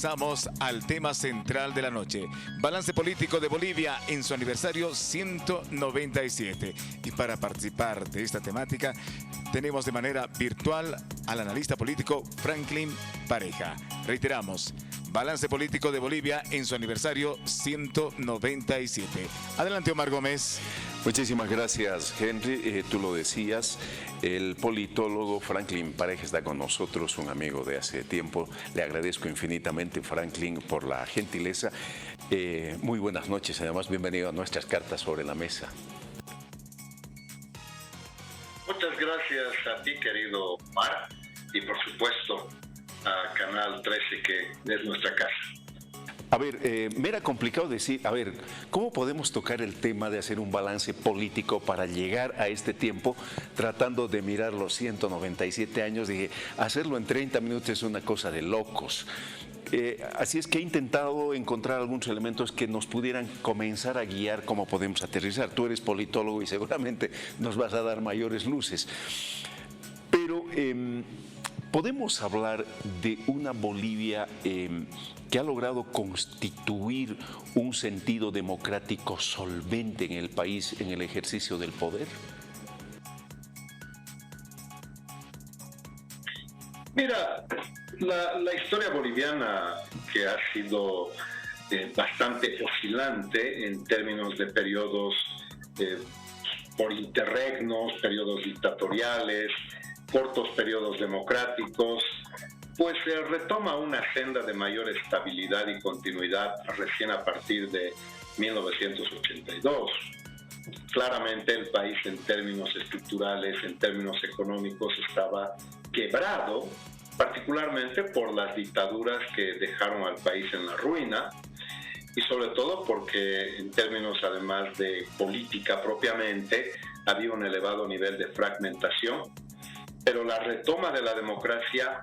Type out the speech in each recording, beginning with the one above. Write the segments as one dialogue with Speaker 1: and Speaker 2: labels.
Speaker 1: pasamos al tema central de la noche. Balance político de Bolivia en su aniversario 197. Y para participar de esta temática, tenemos de manera virtual al analista político Franklin Pareja. Reiteramos, balance político de Bolivia en su aniversario 197. Adelante, Omar Gómez.
Speaker 2: Muchísimas gracias, Henry. Tú lo decías, el politólogo Franklin Pareja está con nosotros, un amigo de hace tiempo. Le agradezco infinitamente, Franklin, por la gentileza. Muy buenas noches, además, bienvenido a nuestras cartas sobre la mesa.
Speaker 3: Muchas gracias a ti, querido Omar, y por supuesto a Canal 13, que es nuestra casa.
Speaker 2: A ver, me era complicado decir, ¿cómo podemos tocar el tema de hacer un balance político para llegar a este tiempo, tratando de mirar los 197 años? Dije, hacerlo en 30 minutos es una cosa de locos. Así es que he intentado encontrar algunos elementos que nos pudieran comenzar a guiar cómo podemos aterrizar. Tú eres politólogo y seguramente nos vas a dar mayores luces. Pero podemos hablar de una Bolivia que ha logrado constituir un sentido democrático solvente en el país en el ejercicio del poder.
Speaker 3: Mira, la historia boliviana, que ha sido bastante oscilante en términos de periodos por interregnos, periodos dictatoriales, cortos periodos democráticos, pues se retoma una senda de mayor estabilidad y continuidad recién a partir de 1982. Claramente el país en términos estructurales, en términos económicos, estaba quebrado, particularmente por las dictaduras que dejaron al país en la ruina, y sobre todo porque en términos además de política propiamente, había un elevado nivel de fragmentación, pero la retoma de la democracia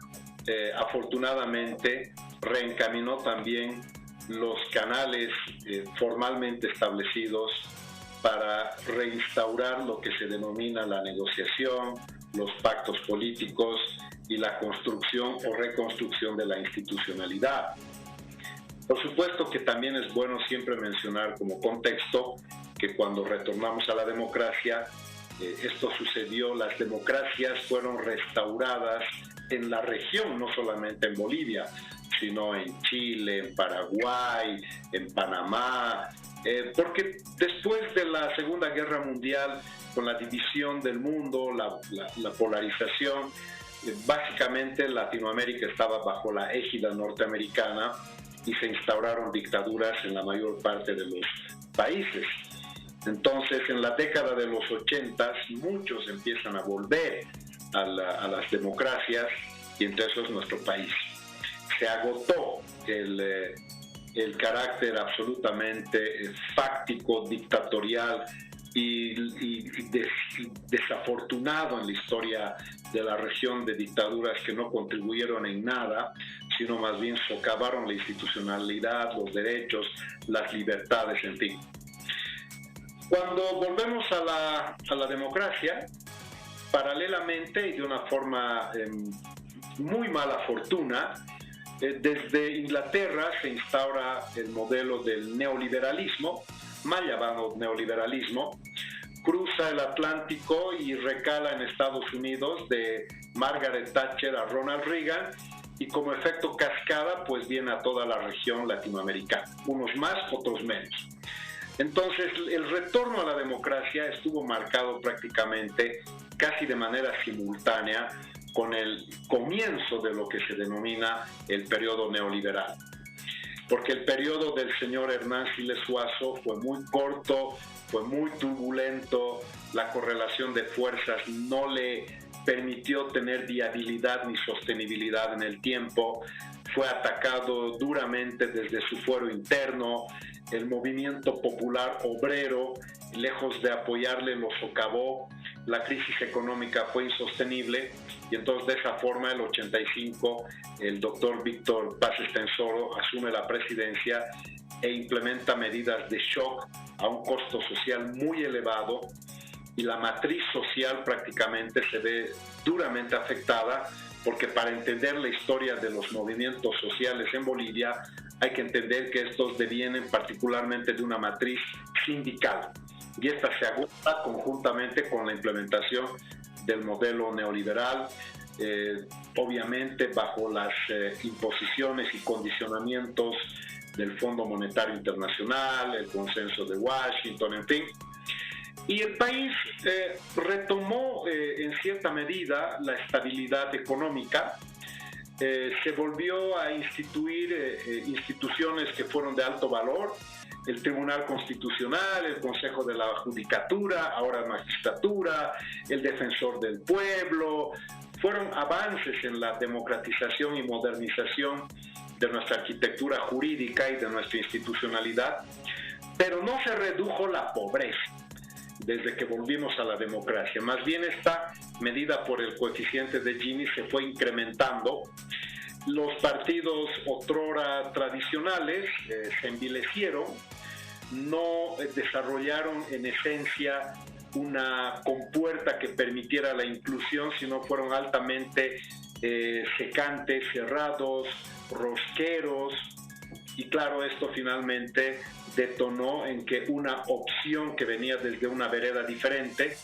Speaker 3: afortunadamente reencaminó también los canales formalmente establecidos para reinstaurar lo que se denomina la negociación, los pactos políticos y la construcción o reconstrucción de la institucionalidad. Por supuesto que también es bueno siempre mencionar como contexto que cuando retornamos a la democracia, esto sucedió, las democracias fueron restauradas en la región, no solamente en Bolivia, sino en Chile, en Paraguay, en Panamá, porque después de la Segunda Guerra Mundial, con la división del mundo, la polarización, básicamente Latinoamérica estaba bajo la égida norteamericana y se instauraron dictaduras en la mayor parte de los países. Entonces, en la década de los 80, muchos empiezan a volver a las democracias, y entre esos nuestro país. Se agotó el carácter absolutamente fáctico, dictatorial y desafortunado en la historia de la región de dictaduras que no contribuyeron en nada, sino más bien socavaron la institucionalidad, los derechos, las libertades, en fin. Cuando volvemos a la democracia, paralelamente y de una forma muy mala fortuna, desde Inglaterra se instaura el modelo del neoliberalismo, mal llamado neoliberalismo, cruza el Atlántico y recala en Estados Unidos de Margaret Thatcher a Ronald Reagan, y como efecto cascada pues viene a toda la región latinoamericana, unos más, otros menos. Entonces el retorno a la democracia estuvo marcado prácticamente casi de manera simultánea con el comienzo de lo que se denomina el periodo neoliberal. Porque el periodo del señor Hernán Siles Suazo fue muy corto, fue muy turbulento, la correlación de fuerzas no le permitió tener viabilidad ni sostenibilidad en el tiempo, fue atacado duramente desde su fuero interno, el movimiento popular obrero, lejos de apoyarle, lo socavó, la crisis económica fue insostenible, y entonces de esa forma el 85 el doctor Víctor Paz Estenssoro asume la presidencia e implementa medidas de shock a un costo social muy elevado, y la matriz social prácticamente se ve duramente afectada porque para entender la historia de los movimientos sociales en Bolivia hay que entender que estos devienen particularmente de una matriz sindical, y esta se agota conjuntamente con la implementación del modelo neoliberal, obviamente bajo las imposiciones y condicionamientos del Fondo Monetario Internacional, el consenso de Washington, en fin. Y el país retomó en cierta medida la estabilidad económica, se volvió a instituir instituciones que fueron de alto valor, el Tribunal Constitucional, el Consejo de la Judicatura, ahora Magistratura, el Defensor del Pueblo. Fueron avances en la democratización y modernización de nuestra arquitectura jurídica y de nuestra institucionalidad, pero no se redujo la pobreza desde que volvimos a la democracia. Más bien esta medida por el coeficiente de Gini se fue incrementando. Los partidos otrora tradicionales se envilecieron, no desarrollaron en esencia una compuerta que permitiera la inclusión, sino fueron altamente secantes, cerrados, rosqueros, y claro, esto finalmente detonó en que una opción que venía desde una vereda diferente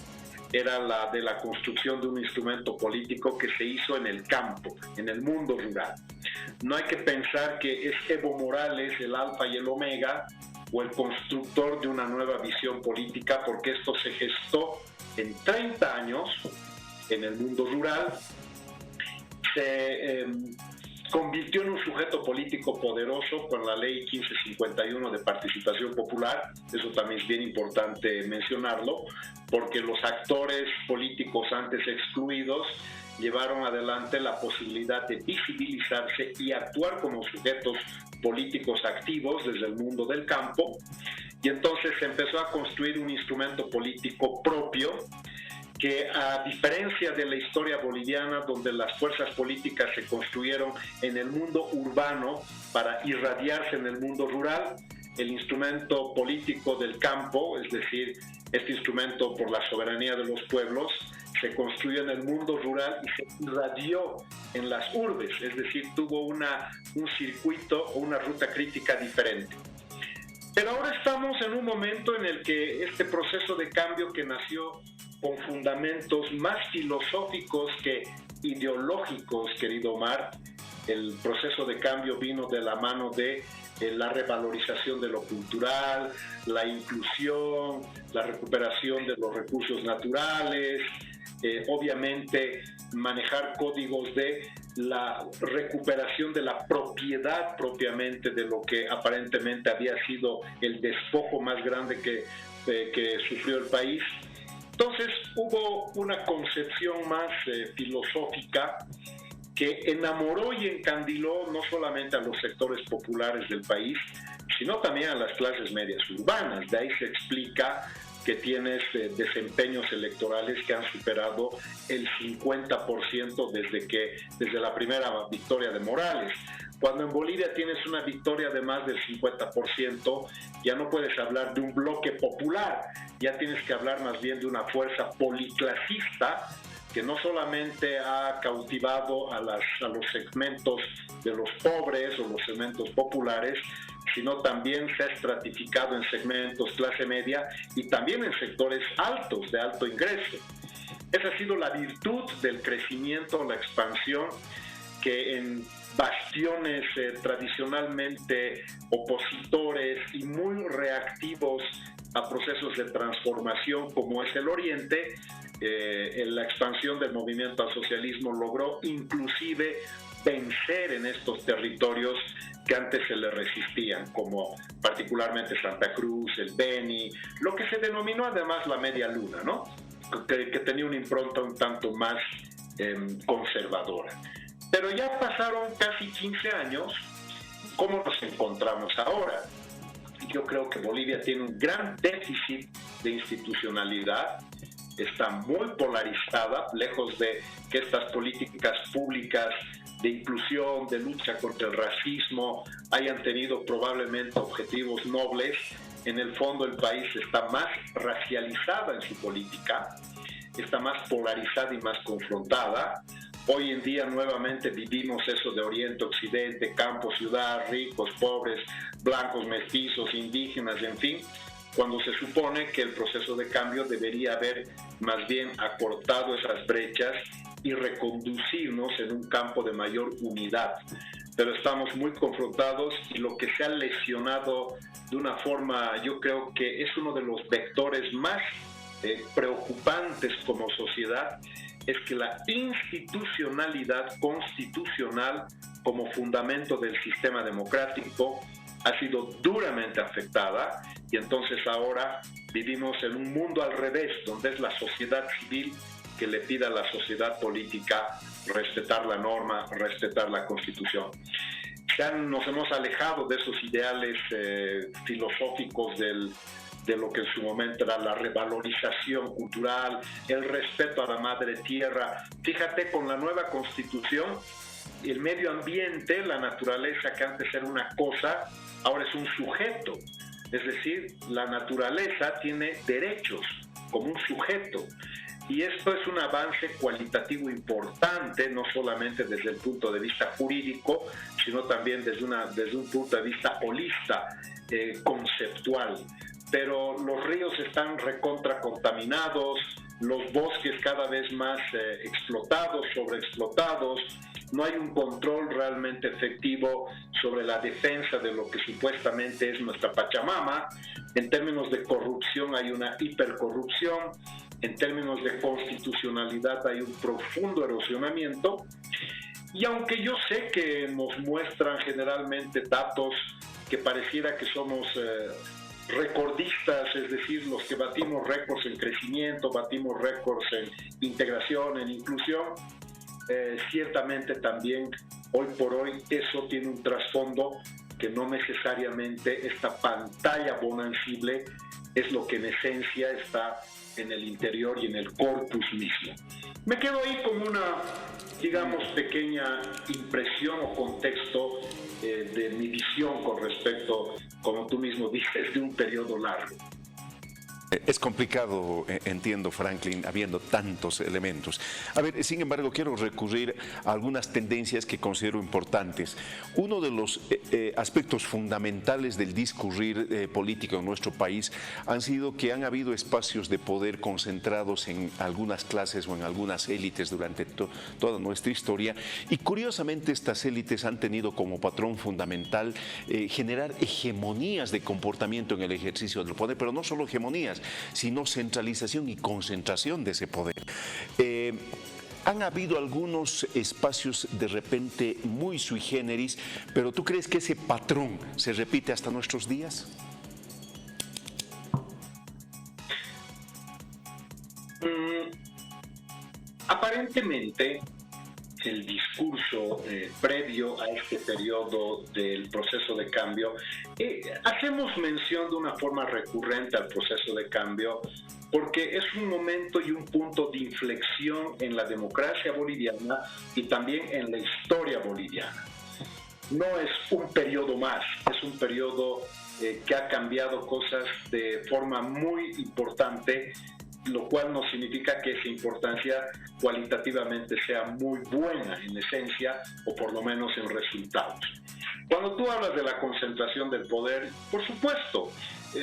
Speaker 3: era la de la construcción de un instrumento político que se hizo en el campo, en el mundo rural. No hay que pensar que es Evo Morales el alfa y el omega o el constructor de una nueva visión política, porque esto se gestó en 30 años en el mundo rural, se convirtió en un sujeto político poderoso con la ley 1551 de participación popular. Eso también es bien importante mencionarlo, porque los actores políticos antes excluidos llevaron adelante la posibilidad de visibilizarse y actuar como sujetos políticos activos desde el mundo del campo, y entonces se empezó a construir un instrumento político propio que, a diferencia de la historia boliviana, donde las fuerzas políticas se construyeron en el mundo urbano para irradiarse en el mundo rural, el instrumento político del campo, es decir, este instrumento por la soberanía de los pueblos, se construyó en el mundo rural y se irradió en las urbes, es decir, tuvo un circuito o una ruta crítica diferente. Pero ahora estamos en un momento en el que este proceso de cambio, que nació con fundamentos más filosóficos que ideológicos, querido Omar, el proceso de cambio vino de la mano de la revalorización de lo cultural, la inclusión, la recuperación de los recursos naturales, obviamente manejar códigos de la recuperación de la propiedad propiamente de lo que aparentemente había sido el despojo más grande que sufrió el país. Entonces hubo una concepción más filosófica que enamoró y encandiló no solamente a los sectores populares del país, sino también a las clases medias urbanas. De ahí se explica que tienes desempeños electorales que han superado el 50% desde la primera victoria de Morales. Cuando en Bolivia tienes una victoria de más del 50%, ya no puedes hablar de un bloque popular, ya tienes que hablar más bien de una fuerza policlasista que no solamente ha cautivado a los segmentos de los pobres o los segmentos populares, sino también se ha estratificado en segmentos clase media y también en sectores altos, de alto ingreso. Esa ha sido la virtud del crecimiento, la expansión, que en bastiones tradicionalmente opositores y muy reactivos a procesos de transformación como es el Oriente, la expansión del movimiento al socialismo logró inclusive vencer en estos territorios que antes se le resistían, como particularmente Santa Cruz, el Beni, lo que se denominó además la media luna, ¿no? que tenía una impronta un tanto más conservadora. Pero ya pasaron casi 15 años. ¿Cómo nos encontramos ahora? Yo creo que Bolivia tiene un gran déficit de institucionalidad, está muy polarizada, lejos de que estas políticas públicas de inclusión, de lucha contra el racismo, hayan tenido probablemente objetivos nobles. En el fondo el país está más racializada en su política, está más polarizada y más confrontada. Hoy en día nuevamente vivimos eso de oriente, occidente, campo, ciudad, ricos, pobres, blancos, mestizos, indígenas, en fin, cuando se supone que el proceso de cambio debería haber más bien acortado esas brechas y reconducirnos en un campo de mayor unidad. Pero estamos muy confrontados y lo que se ha lesionado de una forma, yo creo que es uno de los vectores más preocupantes como sociedad, es que la institucionalidad constitucional como fundamento del sistema democrático ha sido duramente afectada y entonces ahora vivimos en un mundo al revés, donde es la sociedad civil que le pide a la sociedad política respetar la norma, respetar la Constitución. Ya nos hemos alejado de esos ideales filosóficos de lo que en su momento era la revalorización cultural, el respeto a la madre tierra. Fíjate, con la nueva Constitución, el medio ambiente, la naturaleza, que antes era una cosa, ahora es un sujeto. Es decir, la naturaleza tiene derechos como un sujeto. Y esto es un avance cualitativo importante, no solamente desde el punto de vista jurídico, sino también desde un punto de vista holista, conceptual. Pero los ríos están recontracontaminados, los bosques cada vez más explotados, sobreexplotados, no hay un control realmente efectivo sobre la defensa de lo que supuestamente es nuestra Pachamama. En términos de corrupción hay una hipercorrupción, en términos de constitucionalidad hay un profundo erosionamiento, y aunque yo sé que nos muestran generalmente datos que pareciera que somos recordistas, es decir, los que batimos récords en crecimiento, batimos récords en integración, en inclusión, ciertamente también hoy por hoy eso tiene un trasfondo que no necesariamente esta pantalla bonancible es lo que en esencia está en el interior y en el corpus mismo. Me quedo ahí con una, digamos, pequeña impresión o contexto de mi visión con respecto, como tú mismo dices, de un periodo largo.
Speaker 2: Es complicado, entiendo, Franklin, habiendo tantos elementos. A ver, sin embargo, quiero recurrir a algunas tendencias que considero importantes. Uno de los aspectos fundamentales del discurrir político en nuestro país han sido que han habido espacios de poder concentrados en algunas clases o en algunas élites durante toda nuestra historia, y curiosamente estas élites han tenido como patrón fundamental generar hegemonías de comportamiento en el ejercicio del poder, pero no solo hegemonías, sino centralización y concentración de ese poder. Han habido algunos espacios de repente muy sui generis, pero ¿tú crees que ese patrón se repite hasta nuestros días?
Speaker 3: Aparentemente, el discurso previo a este periodo del proceso de cambio, hacemos mención de una forma recurrente al proceso de cambio porque es un momento y un punto de inflexión en la democracia boliviana y también en la historia boliviana. No es un periodo más, es un periodo que ha cambiado cosas de forma muy importante, lo cual no significa que esa importancia cualitativamente sea muy buena en esencia o por lo menos en resultados. Cuando tú hablas de la concentración del poder, por supuesto,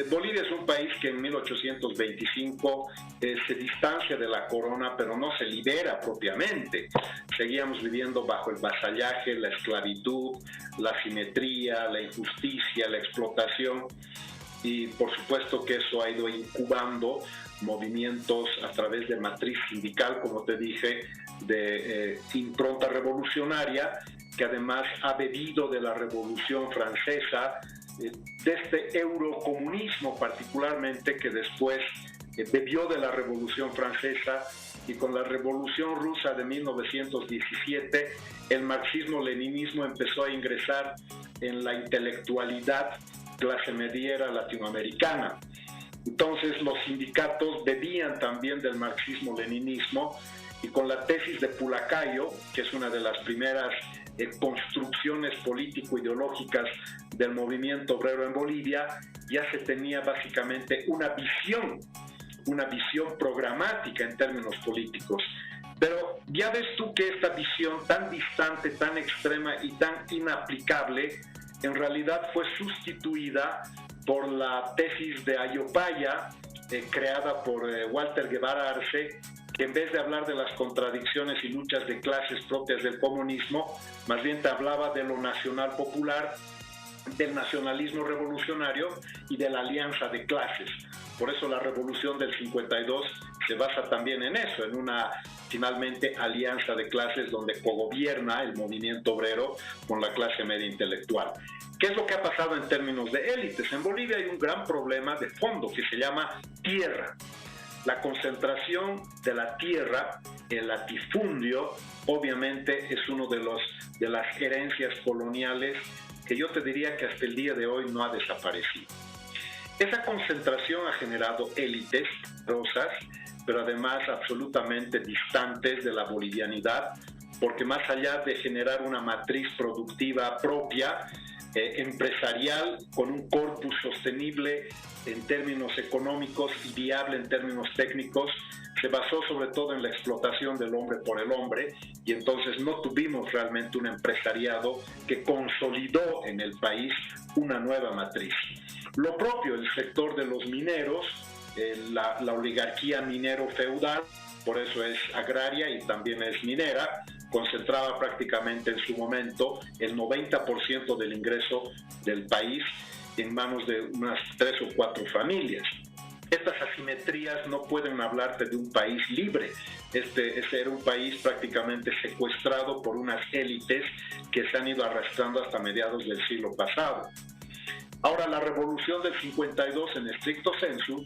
Speaker 3: Bolivia es un país que en 1825 se distancia de la corona, pero no se libera propiamente. Seguíamos viviendo bajo el vasallaje, la esclavitud, la asimetría, la injusticia, la explotación, y por supuesto que eso ha ido incubando movimientos a través de matriz sindical, como te dije, de impronta revolucionaria, que además ha bebido de la Revolución Francesa, de este eurocomunismo particularmente, que después bebió de la Revolución Francesa, y con la Revolución Rusa de 1917 el marxismo-leninismo empezó a ingresar en la intelectualidad clase mediera latinoamericana. Entonces los sindicatos bebían también del marxismo-leninismo, y con la tesis de Pulacayo, que es una de las primeras construcciones político-ideológicas del movimiento obrero en Bolivia, ya se tenía básicamente una visión programática en términos políticos. Pero ya ves tú que esta visión tan distante, tan extrema y tan inaplicable, en realidad fue sustituida por la tesis de Ayopaya, creada por Walter Guevara Arce, que en vez de hablar de las contradicciones y luchas de clases propias del comunismo, más bien te hablaba de lo nacional popular, del nacionalismo revolucionario y de la alianza de clases. Por eso la revolución del 52 se basa también en eso, en una finalmente alianza de clases donde cogobierna el movimiento obrero con la clase media intelectual. ¿Qué es lo que ha pasado en términos de élites? En Bolivia hay un gran problema de fondo que se llama tierra. La concentración de la tierra, el latifundio, obviamente es uno de las herencias coloniales que yo te diría que hasta el día de hoy no ha desaparecido. Esa concentración ha generado élites poderosas, pero además absolutamente distantes de la bolivianidad, porque más allá de generar una matriz productiva propia, empresarial, con un corpus sostenible en términos económicos y viable en términos técnicos, se basó sobre todo en la explotación del hombre por el hombre, y entonces no tuvimos realmente un empresariado que consolidó en el país una nueva matriz. Lo propio el sector de los mineros, la oligarquía minero-feudal, por eso es agraria y también es minera, concentraba prácticamente en su momento el 90% del ingreso del país en manos de unas 3 o 4 familias. Estas asimetrías no pueden hablarte de un país libre. Este era un país prácticamente secuestrado por unas élites que se han ido arrastrando hasta mediados del siglo pasado. Ahora, la revolución del 52 en estricto sensu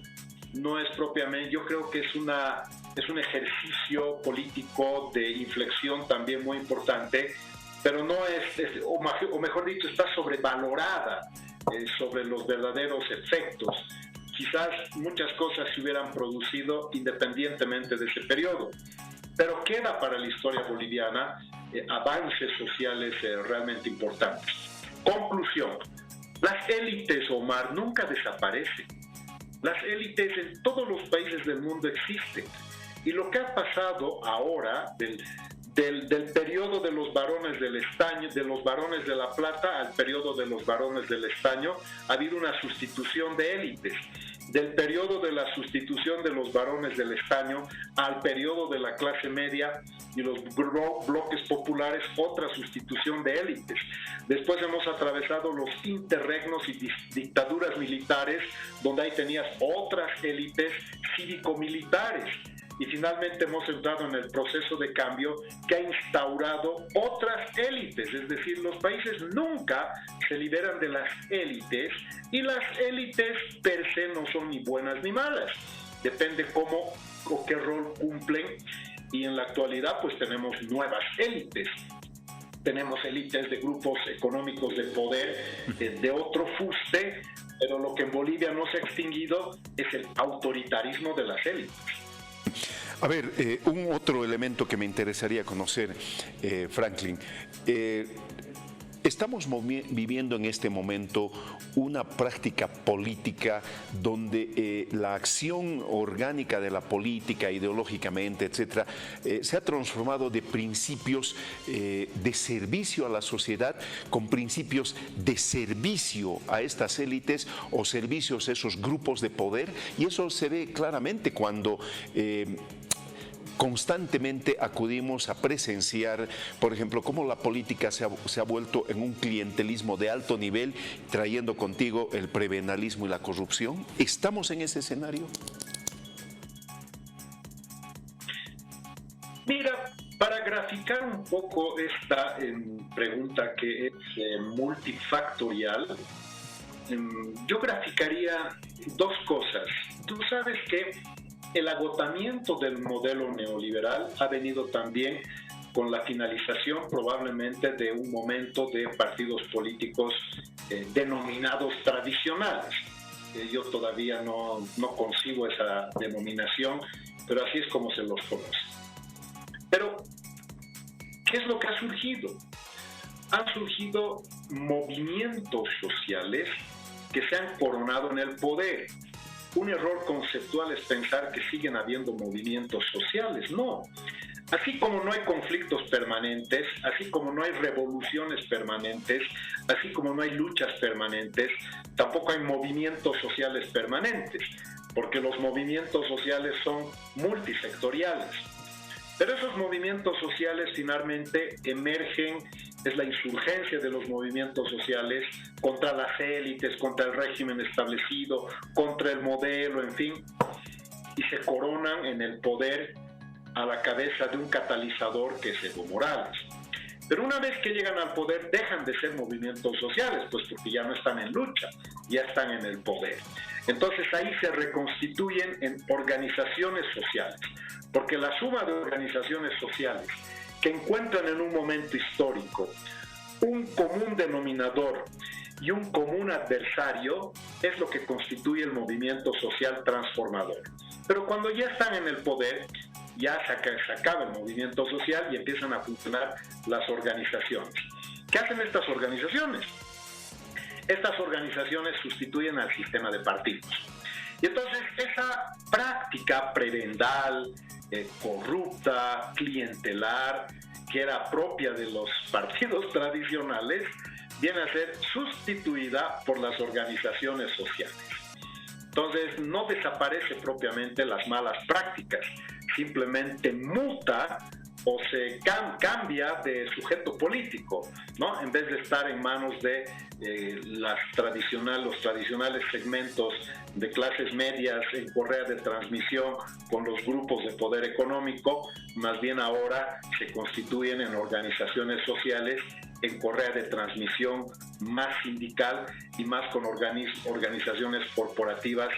Speaker 3: no es propiamente, yo creo que es un ejercicio político de inflexión también muy importante, pero no o mejor dicho, está sobrevalorada sobre los verdaderos efectos. Quizás muchas cosas se hubieran producido independientemente de ese periodo, pero queda para la historia boliviana avances sociales realmente importantes. Conclusión, las élites, Omar, nunca desaparecen. Las élites en todos los países del mundo existen. Y lo que ha pasado ahora, del periodo de los varones del estaño, de los varones de la plata al periodo de los varones del estaño, ha habido una sustitución de élites. Del periodo de la sustitución de los varones del estaño al periodo de la clase media y los bloques populares, otra sustitución de élites. Después hemos atravesado los interregnos y dictaduras militares, donde ahí tenías otras élites cívico-militares. Y finalmente hemos entrado en el proceso de cambio que ha instaurado otras élites, es decir, los países nunca se liberan de las élites, y las élites per se no son ni buenas ni malas, depende cómo o qué rol cumplen, y en la actualidad pues tenemos nuevas élites. Tenemos élites de grupos económicos de poder de otro fuste, pero lo que en Bolivia no se ha extinguido es el autoritarismo de las élites.
Speaker 2: A ver, un otro elemento que me interesaría conocer, Franklin. Estamos viviendo en este momento una práctica política donde la acción orgánica de la política, ideológicamente, etcétera, se ha transformado de principios de servicio a la sociedad con principios de servicio a estas élites o servicios a esos grupos de poder, y eso se ve claramente cuando constantemente acudimos a presenciar, por ejemplo, cómo la política se ha vuelto en un clientelismo de alto nivel, trayendo contigo el prebenalismo y la corrupción. ¿Estamos en ese escenario?
Speaker 3: Mira, para graficar un poco esta pregunta que es multifactorial, yo graficaría dos cosas. Tú sabes que el agotamiento del modelo neoliberal ha venido también con la finalización probablemente de un momento de partidos políticos denominados tradicionales. Yo todavía no concibo esa denominación, pero así es como se los conoce. Pero, ¿qué es lo que ha surgido? Han surgido movimientos sociales que se han coronado en el poder. un error conceptual es pensar que siguen habiendo movimientos sociales. No. Así como no hay conflictos permanentes, así como no hay revoluciones permanentes, así como no hay luchas permanentes, tampoco hay movimientos sociales permanentes, porque los movimientos sociales son multisectoriales. Pero esos movimientos sociales finalmente emergen, es la insurgencia de los movimientos sociales contra las élites, contra el régimen establecido, contra el modelo, en fin, y se coronan en el poder a la cabeza de un catalizador que es Evo Morales. Pero una vez que llegan al poder dejan de ser movimientos sociales, pues porque ya no están en lucha, ya están en el poder. Entonces ahí se reconstituyen en organizaciones sociales, porque la suma de organizaciones sociales que encuentran en un momento histórico un común denominador y un común adversario es lo que constituye el movimiento social transformador. Pero cuando ya están en el poder, ya se acaba el movimiento social y empiezan a funcionar las organizaciones. ¿Qué hacen estas organizaciones? Estas organizaciones sustituyen al sistema de partidos. Y entonces esa práctica prebendal, corrupta, clientelar, que era propia de los partidos tradicionales, viene a ser sustituida por las organizaciones sociales. Entonces no desaparece propiamente las malas prácticas, simplemente muta o se cambia de sujeto político, ¿no? En vez de estar en manos de los tradicionales segmentos de clases medias en correa de transmisión con los grupos de poder económico, más bien ahora se constituyen en organizaciones sociales en correa de transmisión más sindical y más con organizaciones corporativas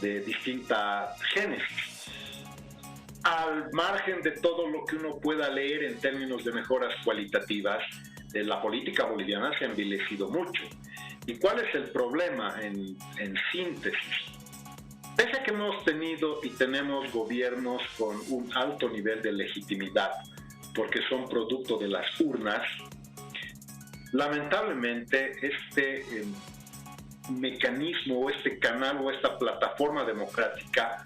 Speaker 3: de distinta génesis. Al margen de todo lo que uno pueda leer en términos de mejoras cualitativas, la política boliviana se ha envilecido mucho. ¿Y cuál es el problema en síntesis? Pese a que hemos tenido y tenemos gobiernos con un alto nivel de legitimidad, porque son producto de las urnas, lamentablemente este mecanismo o este canal o esta plataforma democrática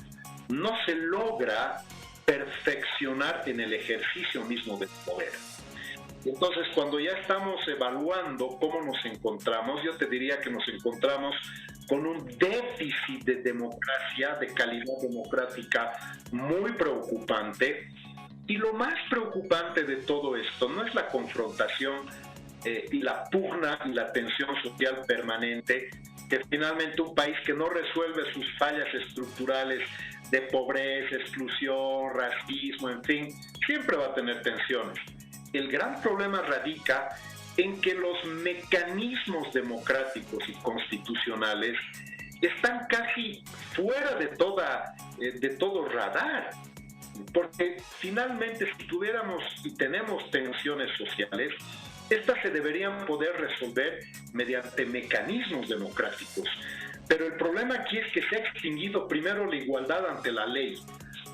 Speaker 3: no se logra perfeccionar en el ejercicio mismo del poder. Entonces, cuando ya estamos evaluando cómo nos encontramos, yo te diría que nos encontramos con un déficit de democracia, de calidad democrática muy preocupante. Y lo más preocupante de todo esto no es la confrontación y la pugna y la tensión social permanente, que finalmente un país que no resuelve sus fallas estructurales de pobreza, exclusión, racismo, en fin, siempre va a tener tensiones. El gran problema radica en que los mecanismos democráticos y constitucionales están casi fuera de todo radar. Porque finalmente si tuviéramos y tenemos tensiones sociales, estas se deberían poder resolver mediante mecanismos democráticos. Pero el problema aquí es que se ha extinguido primero la igualdad ante la ley.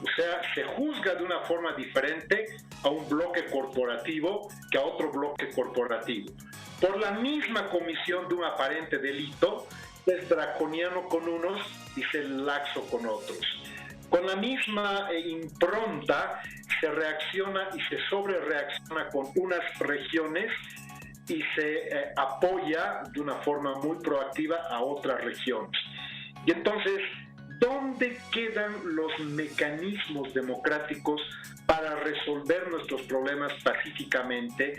Speaker 3: O sea, se juzga de una forma diferente a un bloque corporativo que a otro bloque corporativo. Por la misma comisión de un aparente delito, es draconiano con unos y se laxo con otros. Con la misma impronta se reacciona y se sobrereacciona con unas regiones y se apoya de una forma muy proactiva a otras regiones. Y entonces, ¿dónde quedan los mecanismos democráticos para resolver nuestros problemas pacíficamente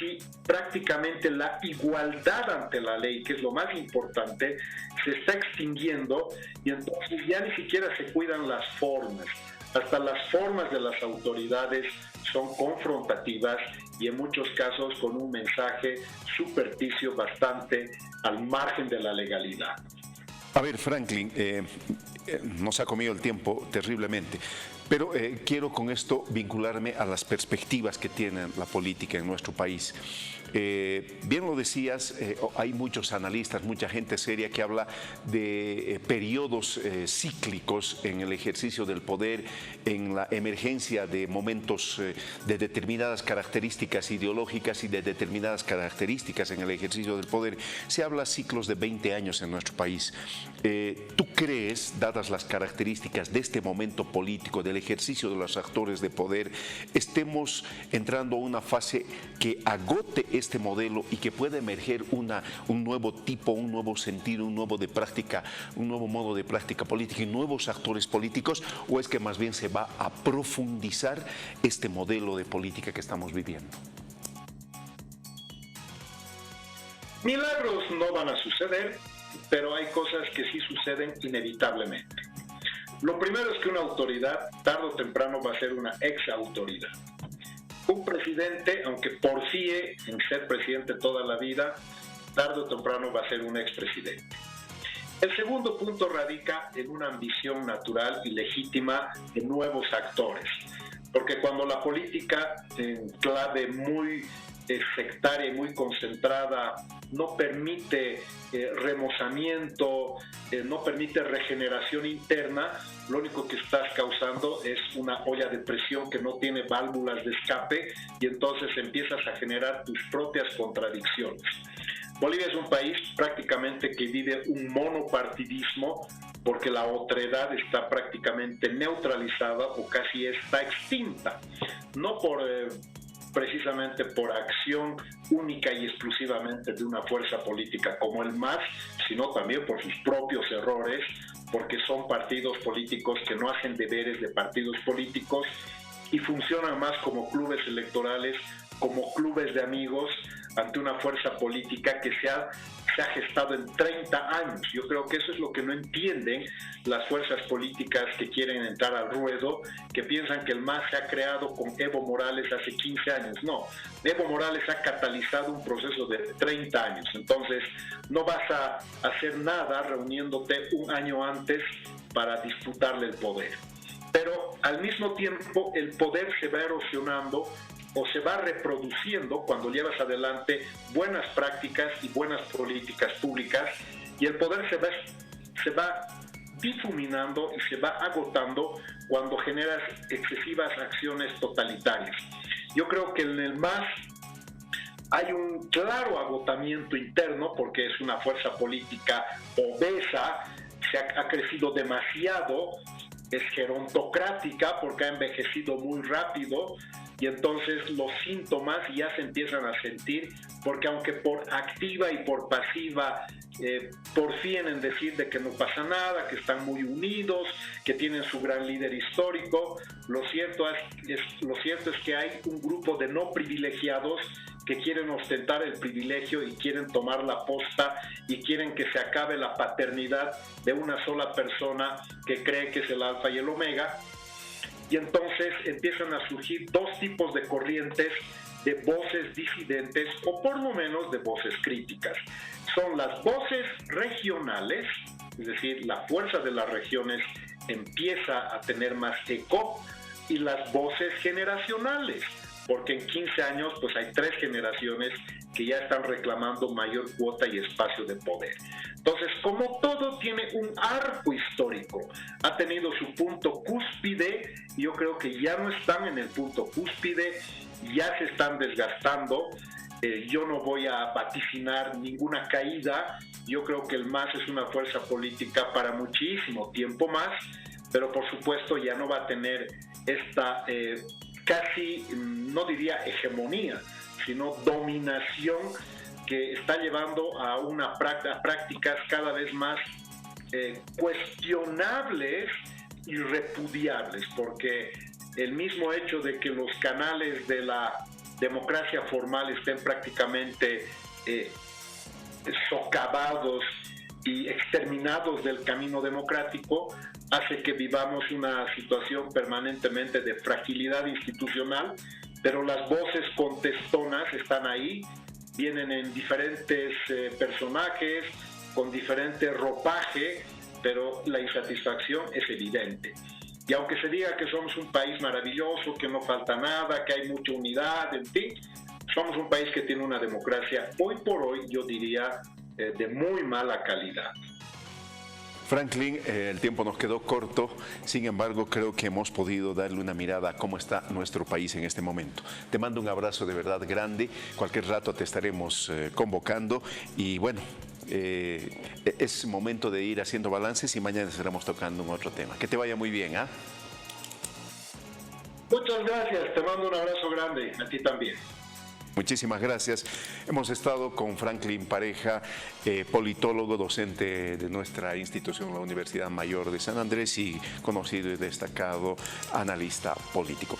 Speaker 3: si prácticamente la igualdad ante la ley, que es lo más importante, se está extinguiendo y entonces ya ni siquiera se cuidan las formas? Hasta las formas de las autoridades son confrontativas y en muchos casos con un mensaje supersticio bastante al margen de la legalidad.
Speaker 2: A ver, Franklin, nos ha comido el tiempo terriblemente, pero quiero con esto vincularme a las perspectivas que tiene la política en nuestro país. Bien lo decías, hay muchos analistas, mucha gente seria que habla de periodos cíclicos en el ejercicio del poder, en la emergencia de momentos de determinadas características ideológicas y de determinadas características en el ejercicio del poder. Se habla ciclos de 20 años en nuestro país. ¿Tú crees, dadas las características de este momento político, del ejercicio de los actores de poder, estemos entrando a una fase que agote este modelo y que pueda emerger un nuevo tipo, un nuevo sentido, un nuevo modo de práctica política y nuevos actores políticos, o es que más bien se va a profundizar este modelo de política que estamos viviendo?
Speaker 3: Milagros no van a suceder, pero hay cosas que sí suceden inevitablemente. Lo primero es que una autoridad, tarde o temprano, va a ser una ex-autoridad. Un presidente, aunque porfíe en ser presidente toda la vida, tarde o temprano va a ser un expresidente. El segundo punto radica en una ambición natural y legítima de nuevos actores, porque cuando la política, en clave muy sectaria y muy concentrada, no permite remozamiento, no permite regeneración interna, lo único que estás causando es una olla de presión que no tiene válvulas de escape, y entonces empiezas a generar tus propias contradicciones. Bolivia es un país prácticamente que vive un monopartidismo, porque la otredad está prácticamente neutralizada o casi está extinta, no precisamente por acción única y exclusivamente de una fuerza política como el MAS, sino también por sus propios errores, porque son partidos políticos que no hacen deberes de partidos políticos y funcionan más como clubes electorales, como clubes de amigos ante una fuerza política que se ha gestado en 30 años. Yo creo que eso es lo que no entienden las fuerzas políticas que quieren entrar al ruedo, que piensan que el MAS se ha creado con Evo Morales hace 15 años. No, Evo Morales ha catalizado un proceso de 30 años. Entonces, no vas a hacer nada reuniéndote un año antes para disputarle el poder. Pero al mismo tiempo, el poder se va erosionando o se va reproduciendo cuando llevas adelante buenas prácticas y buenas políticas públicas, y el poder se va difuminando y se va agotando cuando generas excesivas acciones totalitarias. Yo creo que en el MAS hay un claro agotamiento interno, porque es una fuerza política obesa, ha crecido demasiado, es gerontocrática porque ha envejecido muy rápido, y entonces los síntomas ya se empiezan a sentir, porque aunque por activa y por pasiva porfíen en decir de que no pasa nada, que están muy unidos, que tienen su gran líder histórico, lo cierto es que hay un grupo de no privilegiados que quieren ostentar el privilegio y quieren tomar la posta y quieren que se acabe la paternidad de una sola persona que cree que es el alfa y el omega. Y entonces empiezan a surgir dos tipos de corrientes de voces disidentes, o por lo menos de voces críticas. Son las voces regionales, es decir, la fuerza de las regiones empieza a tener más eco, y las voces generacionales, porque en 15 años pues hay 3 generaciones que ya están reclamando mayor cuota y espacio de poder. Entonces, como todo tiene un arco histórico, ha tenido su punto cúspide, y yo creo que ya no están en el punto cúspide, ya se están desgastando. Yo no voy a vaticinar ninguna caída. Yo creo que el MAS es una fuerza política para muchísimo tiempo más, pero por supuesto ya no va a tener esta casi, no diría hegemonía, sino dominación que está llevando a prácticas cada vez más cuestionables y repudiables, porque el mismo hecho de que los canales de la democracia formal estén prácticamente socavados y exterminados del camino democrático hace que vivamos una situación permanentemente de fragilidad institucional, pero las voces contestonas están ahí, vienen en diferentes personajes, con diferente ropaje, pero la insatisfacción es evidente. Y aunque se diga que somos un país maravilloso, que no falta nada, que hay mucha unidad, en fin, somos un país que tiene una democracia, hoy por hoy, yo diría, de muy mala calidad.
Speaker 2: Franklin, el tiempo nos quedó corto, sin embargo creo que hemos podido darle una mirada a cómo está nuestro país en este momento. Te mando un abrazo de verdad grande, cualquier rato te estaremos convocando y bueno, es momento de ir haciendo balances y mañana estaremos tocando un otro tema. Que te vaya muy bien, ¿ah?
Speaker 3: Muchas gracias, te mando un abrazo grande, a ti también.
Speaker 2: Muchísimas gracias. Hemos estado con Franklin Pareja, politólogo, docente de nuestra institución, la Universidad Mayor de San Andrés, y conocido y destacado analista político.